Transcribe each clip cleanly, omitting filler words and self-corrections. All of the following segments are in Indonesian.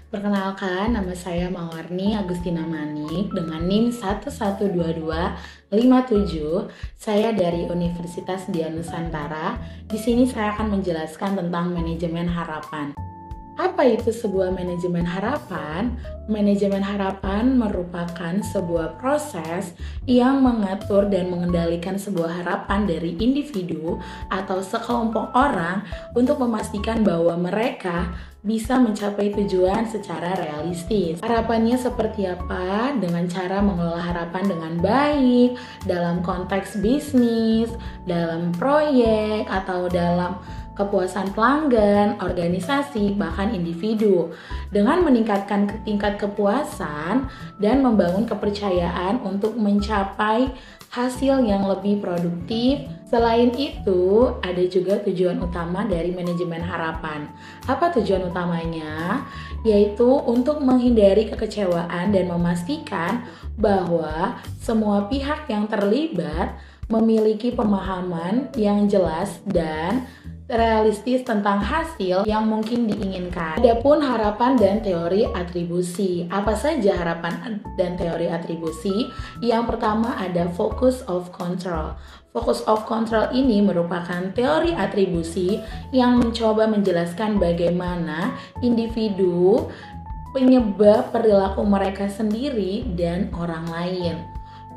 Perkenalkan, nama saya Mawarni Agustina Manik dengan NIM 112257. Saya dari Universitas Dian Nusantara. Di sini saya akan menjelaskan tentang manajemen harapan. Apa itu sebuah manajemen harapan? Manajemen harapan merupakan sebuah proses yang mengatur dan mengendalikan sebuah harapan dari individu atau sekelompok orang untuk memastikan bahwa mereka bisa mencapai tujuan secara realistis. Harapannya seperti apa? Dengan cara mengelola harapan dengan baik dalam konteks bisnis, dalam proyek, atau dalam kepuasan pelanggan, organisasi, bahkan individu. Dengan meningkatkan tingkat kepuasan dan membangun kepercayaan untuk mencapai hasil yang lebih produktif. Selain itu, ada juga tujuan utama dari manajemen harapan. Apa tujuan utamanya? Yaitu untuk menghindari kekecewaan dan memastikan bahwa semua pihak yang terlibat memiliki pemahaman yang jelas dan realistis tentang hasil yang mungkin diinginkan. Adapun harapan dan teori atribusi. Apa saja harapan dan teori atribusi? Yang pertama ada focus of control. Focus of control ini merupakan teori atribusi yang mencoba menjelaskan bagaimana individu penyebab perilaku mereka sendiri dan orang lain.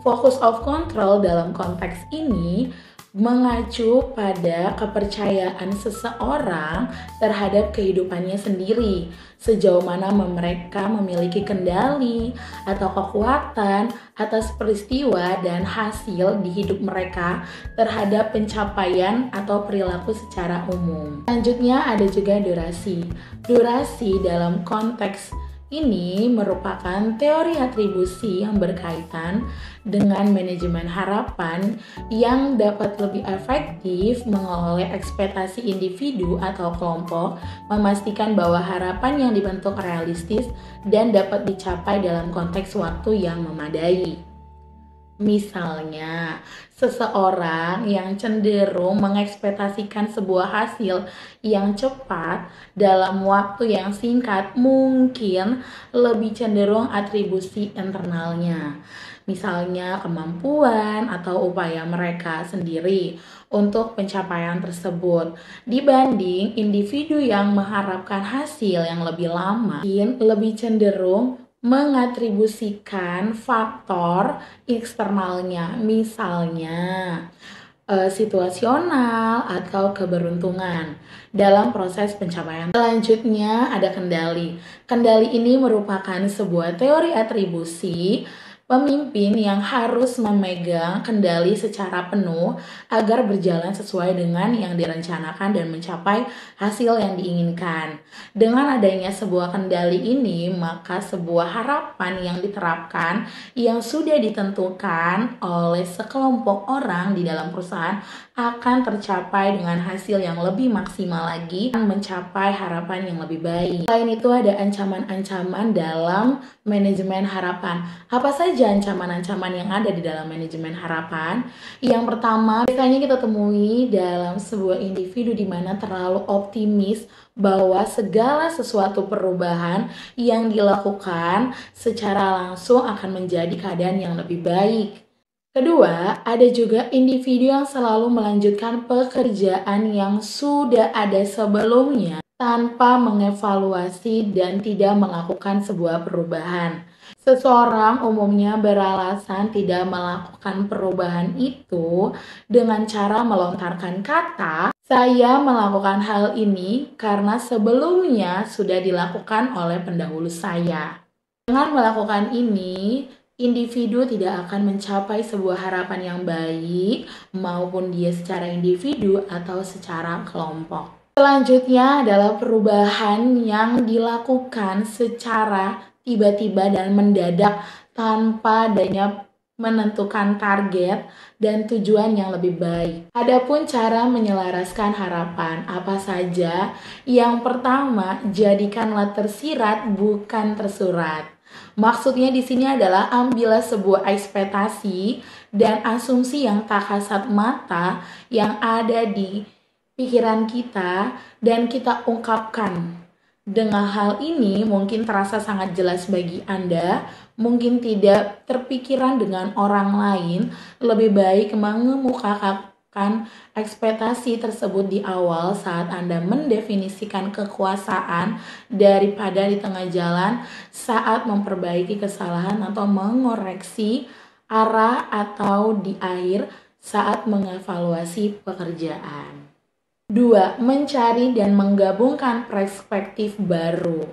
Focus of control dalam konteks ini mengacu pada kepercayaan seseorang terhadap kehidupannya sendiri, sejauh mana mereka memiliki kendali atau kekuatan atas peristiwa dan hasil di hidup mereka terhadap pencapaian atau perilaku secara umum. Selanjutnya ada juga durasi. Durasi dalam konteks ini merupakan teori atribusi yang berkaitan dengan manajemen harapan yang dapat lebih efektif mengelola ekspektasi individu atau kelompok, memastikan bahwa harapan yang dibentuk realistis dan dapat dicapai dalam konteks waktu yang memadai. Misalnya, seseorang yang cenderung mengekspektasikan sebuah hasil yang cepat dalam waktu yang singkat mungkin lebih cenderung atribusi internalnya. Misalnya, kemampuan atau upaya mereka sendiri untuk pencapaian tersebut dibanding individu yang mengharapkan hasil yang lebih lama, mungkin lebih cenderung mengatribusikan faktor eksternalnya, misalnya situasional atau keberuntungan dalam proses pencapaian. Selanjutnya ada kendali. Kendali ini merupakan sebuah teori atribusi pemimpin yang harus memegang kendali secara penuh agar berjalan sesuai dengan yang direncanakan dan mencapai hasil yang diinginkan. Dengan adanya sebuah kendali ini, maka sebuah harapan yang diterapkan yang sudah ditentukan oleh sekelompok orang di dalam perusahaan akan tercapai dengan hasil yang lebih maksimal lagi dan mencapai harapan yang lebih baik. Selain itu ada ancaman-ancaman dalam manajemen harapan. Apa saja ancaman-ancaman yang ada di dalam manajemen harapan? Yang pertama, biasanya kita temui dalam sebuah individu di mana terlalu optimis bahwa segala sesuatu perubahan yang dilakukan secara langsung akan menjadi keadaan yang lebih baik. Kedua, ada juga individu yang selalu melanjutkan pekerjaan yang sudah ada sebelumnya tanpa mengevaluasi dan tidak melakukan sebuah perubahan. Seseorang umumnya beralasan tidak melakukan perubahan itu dengan cara melontarkan kata, "Saya melakukan hal ini karena sebelumnya sudah dilakukan oleh pendahulu saya." Dengan melakukan ini, individu tidak akan mencapai sebuah harapan yang baik, maupun dia secara individu atau secara kelompok. Selanjutnya adalah perubahan yang dilakukan secara tiba-tiba dan mendadak tanpa adanya menentukan target dan tujuan yang lebih baik. Adapun cara menyelaraskan harapan apa saja? Yang pertama, jadikanlah tersirat bukan tersurat. Maksudnya di sini adalah ambillah sebuah ekspektasi dan asumsi yang tak kasat mata yang ada di pikiran kita dan kita ungkapkan Dengan hal ini mungkin terasa sangat jelas bagi Anda, mungkin tidak terpikiran dengan orang lain, lebih baik mengemukakan ekspektasi tersebut di awal saat Anda mendefinisikan kekuasaan daripada di tengah jalan saat memperbaiki kesalahan atau mengoreksi arah atau di akhir saat mengevaluasi pekerjaan. 2. Mencari dan menggabungkan perspektif baru.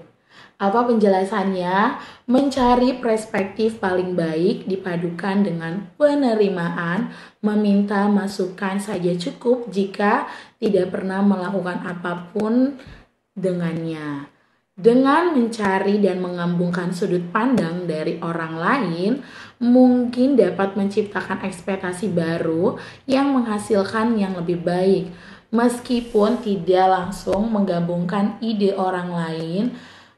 Apa penjelasannya? Mencari perspektif paling baik dipadukan dengan penerimaan, meminta masukan saja cukup jika tidak pernah melakukan apapun dengannya. Dengan mencari dan mengambungkan sudut pandang dari orang lain, mungkin dapat menciptakan ekspektasi baru yang menghasilkan yang lebih baik. Meskipun tidak langsung menggabungkan ide orang lain,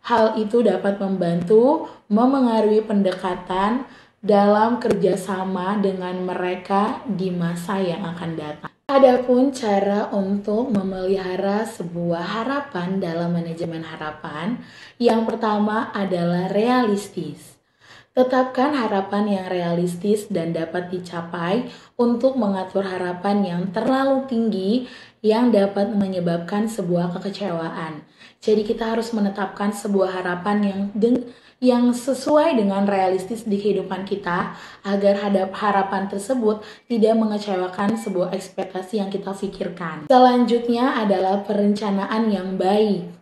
hal itu dapat membantu memengaruhi pendekatan dalam kerjasama dengan mereka di masa yang akan datang. Adapun cara untuk memelihara sebuah harapan dalam manajemen harapan, yang pertama adalah realistis. Tetapkan harapan yang realistis dan dapat dicapai untuk mengatur harapan yang terlalu tinggi yang dapat menyebabkan sebuah kekecewaan. Jadi kita harus menetapkan sebuah harapan yang sesuai dengan realistis di kehidupan kita agar harapan tersebut tidak mengecewakan sebuah ekspektasi yang kita pikirkan. Selanjutnya adalah perencanaan yang baik.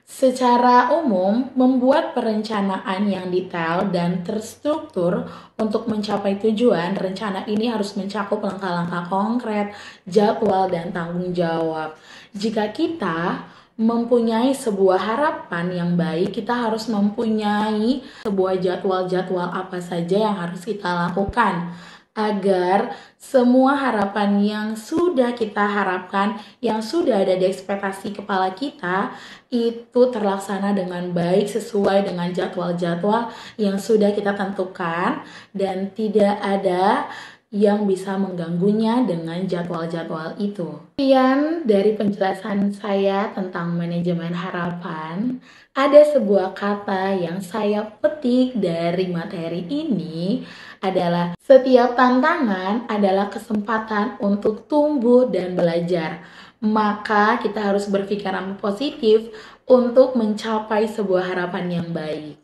Secara umum, membuat perencanaan yang detail dan terstruktur untuk mencapai tujuan, rencana ini harus mencakup langkah-langkah konkret, jadwal, dan tanggung jawab. Jika kita mempunyai sebuah harapan yang baik, kita harus mempunyai sebuah jadwal-jadwal apa saja yang harus kita lakukan agar semua harapan yang sudah kita harapkan, yang sudah ada di ekspektasi kepala kita, itu terlaksana dengan baik sesuai dengan jadwal-jadwal yang sudah kita tentukan dan tidak ada yang bisa mengganggunya dengan jadwal-jadwal itu. Sekian dari penjelasan saya tentang manajemen harapan. Ada sebuah kata yang saya petik dari materi ini adalah setiap tantangan adalah kesempatan untuk tumbuh dan belajar. Maka kita harus berpikiran positif untuk mencapai sebuah harapan yang baik.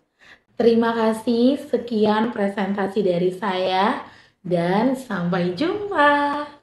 Terima kasih, sekian presentasi dari saya dan sampai jumpa.